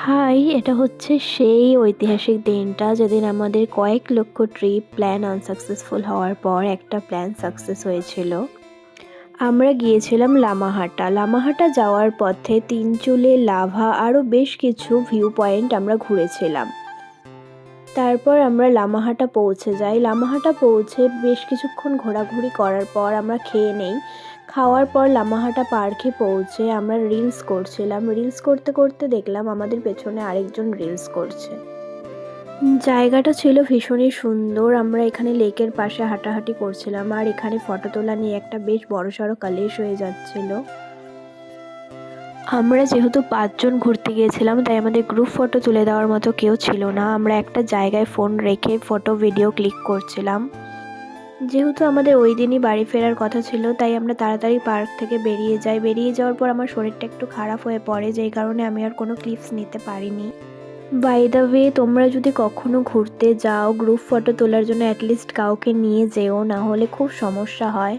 High, এটা হচ্ছে সেই ঐতিহাসিক দিনটা যেদিন আমাদের কয়েক লক্ষ ট্রিপ প্ল্যান আনসাকসেসফুল হওয়ার পর একটা প্ল্যান সাকসেস হয়েছিল। আমরা গিয়েছিলাম লামাহাটা। লামাহাটা যাওয়ার পথে তিনচুলে, লাভা আরও বেশ কিছু ভিউ পয়েন্ট আমরা ঘুরেছিলাম। তারপর আমরা লামাহাটা পৌঁছে যাই। লামাহাটা পৌঁছে বেশ কিছুক্ষণ ঘোরাঘুরি করার পর আমরা খেয়ে নেই। খাওয়ার পর লামাহাটা পার্কে পৌঁছে আমরা রিলস করছিলাম। রিলস করতে করতে দেখলাম আমাদের পেছনে আরেকজন রিলস করছে। জায়গাটা ছিল ভীষণই সুন্দর। আমরা এখানে লেকের পাশে হাঁটাহাঁটি করছিলাম আর এখানে ফটো তোলা নিয়ে একটা বেশ বড়সড় কালেশ হয়ে যাচ্ছিল। আমরা যেহেতু 5 জন ঘুরতে গিয়েছিলাম তাই আমাদের গ্রুপ ফটো তুলে দেওয়ার মতো কেউ ছিল না। আমরা একটা জায়গায় ফোন রেখে ফটো ভিডিও ক্লিক করছিলাম। যেহেতু আমাদের ওই দিনই বাড়ি ফেরার কথা ছিল তাই আমরা তাড়াতাড়ি পার্ক থেকে বেরিয়ে যাই। বেরিয়ে যাওয়ার পর আমার শরীরটা একটু খারাপ হয়ে পড়ে, যেই কারণে আমি আর কোনো ক্লিপস নিতে পারিনি। বাই দ্য ওয়ে, তোমরা যদি কখনো ঘুরতে যাও গ্রুপ ফটো তোলার জন্য অ্যাটলিস্ট কাউকে নিয়ে যেও, না হলে খুব সমস্যা হয়।